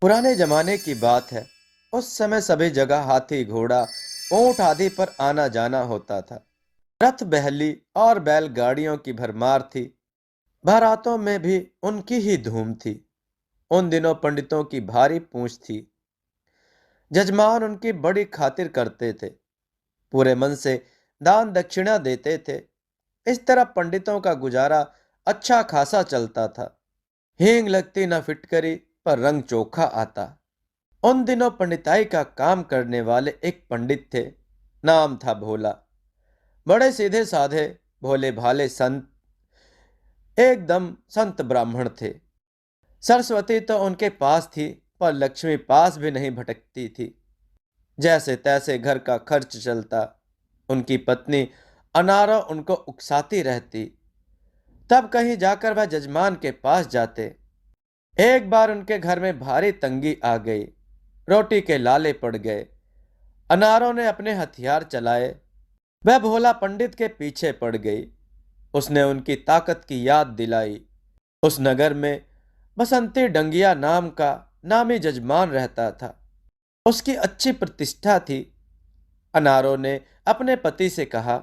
पुराने जमाने की बात है। उस समय सभी जगह हाथी घोड़ा ऊंट आदि पर आना जाना होता था। रथ बहली और बैलगाड़ियों की भरमार थी। बारातों में भी उनकी ही धूम थी। उन दिनों पंडितों की भारी पूंछ थी। जजमान उनकी बड़ी खातिर करते थे। पूरे मन से दान दक्षिणा देते थे। इस तरह पंडितों का गुजारा अच्छा खासा चलता था। हींग लगती न फिटकरी पर रंग चोखा आता। उन दिनों पंडिताई का काम करने वाले एक पंडित थे। नाम था भोला। बड़े सीधे साधे भोले भाले संत, एकदम संत ब्राह्मण थे। सरस्वती तो उनके पास थी, पर लक्ष्मी पास भी नहीं भटकती थी। जैसे तैसे घर का खर्च चलता। उनकी पत्नी अनारा उनको उकसाती रहती। तब कहीं जाकर वह जजमान के पास जाते। एक बार उनके घर में भारी तंगी आ गई। रोटी के लाले पड़ गए। अनारों ने अपने हथियार चलाए। वह भोला पंडित के पीछे पड़ गई। उसने उनकी ताकत की याद दिलाई। उस नगर में बसंती डंगिया नाम का नामी जजमान रहता था। उसकी अच्छी प्रतिष्ठा थी। अनारों ने अपने पति से कहा,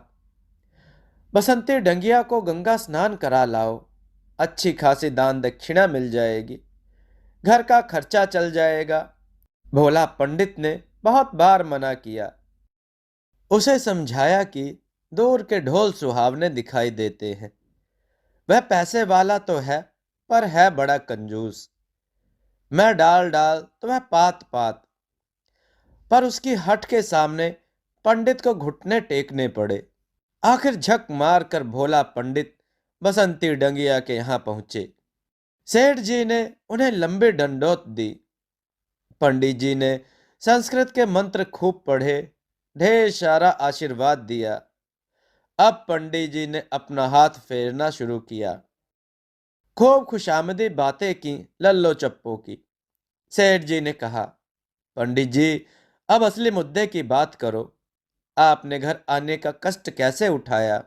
बसंती डंगिया को गंगा स्नान करा लाओ। अच्छी खासी दान दक्षिणा मिल जाएगी। घर का खर्चा चल जाएगा। भोला पंडित ने बहुत बार मना किया। उसे समझाया कि दूर के ढोल सुहावने दिखाई देते हैं। वह पैसे वाला तो है, पर है बड़ा कंजूस। मैं डाल डाल तो वह पात पात। पर उसकी हट के सामने पंडित को घुटने टेकने पड़े। आखिर झक मार कर भोला पंडित बसंती डंगिया के यहां पहुंचे। सेठ जी ने उन्हें लंबी डंडौत दी। पंडित जी ने संस्कृत के मंत्र खूब पढ़े। ढेर सारा आशीर्वाद दिया। अब पंडित जी ने अपना हाथ फेरना शुरू किया। खूब खुशामदी बातें की, लल्लो चप्पो की। सेठ जी ने कहा, पंडित जी, अब असली मुद्दे की बात करो। आपने घर आने का कष्ट कैसे उठाया?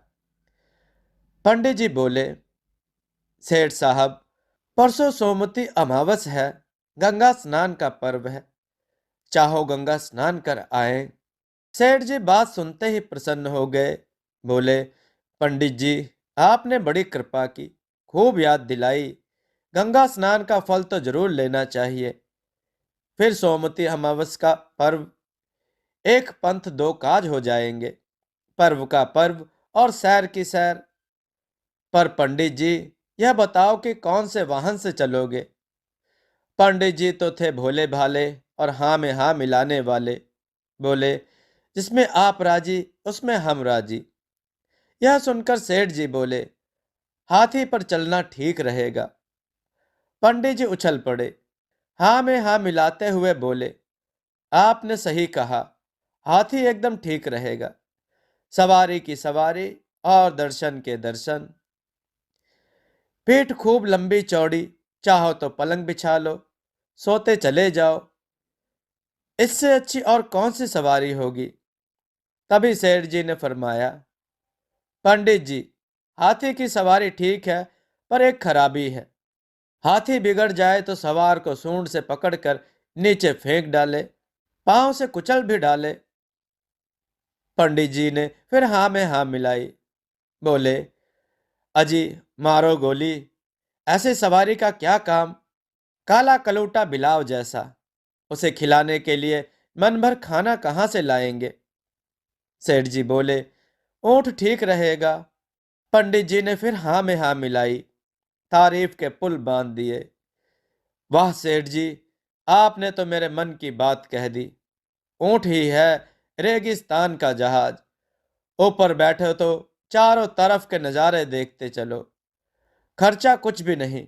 पंडित जी बोले, सेठ साहब, परसों सोमवती अमावस है। गंगा स्नान का पर्व है। चाहो गंगा स्नान कर आए। सेठ जी बात सुनते ही प्रसन्न हो गए। बोले, पंडित जी, आपने बड़ी कृपा की, खूब याद दिलाई। गंगा स्नान का फल तो जरूर लेना चाहिए। फिर सोमवती अमावस का पर्व, एक पंथ दो काज हो जाएंगे। पर्व का पर्व और सैर की सैर। पर पंडित जी, यह बताओ कि कौन से वाहन से चलोगे? पंडित जी तो थे भोले भाले और हाँ में हाँ मिलाने वाले। बोले, जिसमें आप राजी उसमें हम राजी। यह सुनकर सेठ जी बोले, हाथी पर चलना ठीक रहेगा। पंडित जी उछल पड़े। हाँ में हाँ मिलाते हुए बोले, आपने सही कहा। हाथी एकदम ठीक रहेगा। सवारी की सवारी और दर्शन के दर्शन। पीठ खूब लंबी चौड़ी। चाहो तो पलंग बिछा लो, सोते चले जाओ। इससे अच्छी और कौन सी सवारी होगी? तभी सेठ जी ने फरमाया, पंडित जी, हाथी की सवारी ठीक है, पर एक खराबी है। हाथी बिगड़ जाए तो सवार को सूंड से पकड़कर नीचे फेंक डाले, पांव से कुचल भी डाले। पंडित जी ने फिर हाँ में हाँ मिलाई। बोले, अजी, मारो गोली। ऐसे सवारी का क्या काम? काला कलूटा बिलाव जैसा। उसे खिलाने के लिए मन भर खाना कहाँ से लाएंगे? सेठ जी बोले, ऊंट ठीक रहेगा। पंडित जी ने फिर हाँ में हाँ मिलाई। तारीफ के पुल बांध दिए। वाह सेठ जी, आपने तो मेरे मन की बात कह दी। ऊंट ही है रेगिस्तान का जहाज। ऊपर बैठे तो चारों तरफ के नजारे देखते चलो। खर्चा कुछ भी नहीं।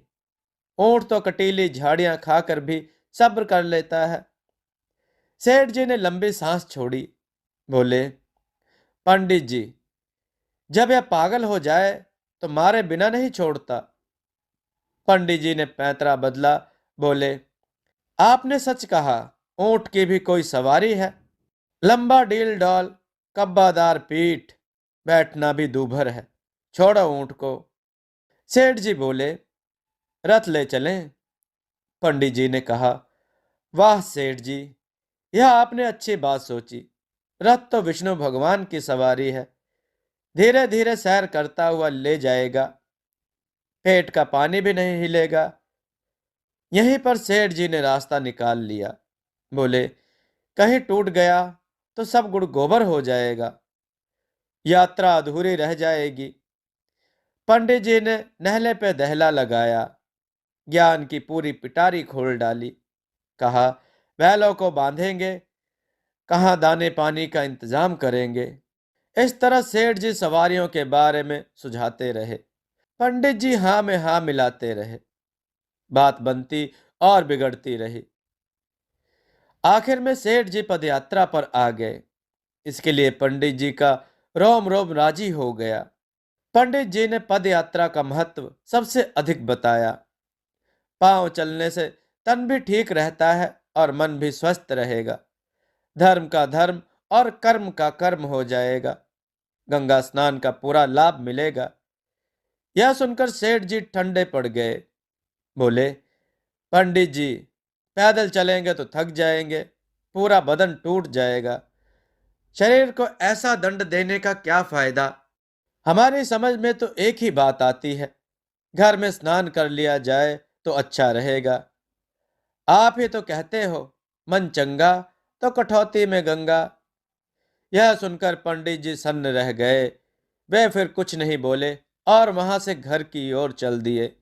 ऊंट तो कटीली झाड़ियां खाकर भी सब्र कर लेता है। सेठ जी ने लंबी सांस छोड़ी। बोले, पंडित जी, जब यह पागल हो जाए तो मारे बिना नहीं छोड़ता। पंडित जी ने पैंतरा बदला। बोले, आपने सच कहा। ऊंट की भी कोई सवारी है। लंबा डील डॉल, कब्बादार पीठ, बैठना भी दूभर है। छोड़ो ऊंट को। सेठ जी बोले, रथ ले चलें। पंडित जी ने कहा, वाह सेठ जी, यह आपने अच्छी बात सोची। रथ तो विष्णु भगवान की सवारी है, धीरे धीरे सैर करता हुआ ले जाएगा, पेट का पानी भी नहीं हिलेगा। यहीं पर सेठ जी ने रास्ता निकाल लिया। बोले, कहीं टूट गया तो सब गुड़ गोबर हो जाएगा, यात्रा अधूरी रह जाएगी। पंडित जी ने नहले पे दहला लगाया, ज्ञान की पूरी पिटारी खोल डाली। कहा, बैलों को बांधेंगे, कहाँ दाने पानी का इंतजाम करेंगे। इस तरह सेठ जी सवारियों के बारे में सुझाते रहे। पंडित जी हाँ में हाँ मिलाते रहे। बात बनती और बिगड़ती रही। आखिर में सेठ जी पदयात्रा पर आ गए। इसके लिए पंडित जी का रोम रोम राजी हो गया। पंडित जी ने पद यात्रा का महत्व सबसे अधिक बताया। पांव चलने से तन भी ठीक रहता है और मन भी स्वस्थ रहेगा। धर्म का धर्म और कर्म का कर्म हो जाएगा। गंगा स्नान का पूरा लाभ मिलेगा। यह सुनकर सेठ जी ठंडे पड़ गए। बोले, पंडित जी, पैदल चलेंगे तो थक जाएंगे, पूरा बदन टूट जाएगा। शरीर को ऐसा दंड देने का क्या फायदा। हमारी समझ में तो एक ही बात आती है, घर में स्नान कर लिया जाए तो अच्छा रहेगा। आप ही तो कहते हो, मन चंगा तो कठौती में गंगा। यह सुनकर पंडित जी सन्न रह गए। वे फिर कुछ नहीं बोले और वहां से घर की ओर चल दिए।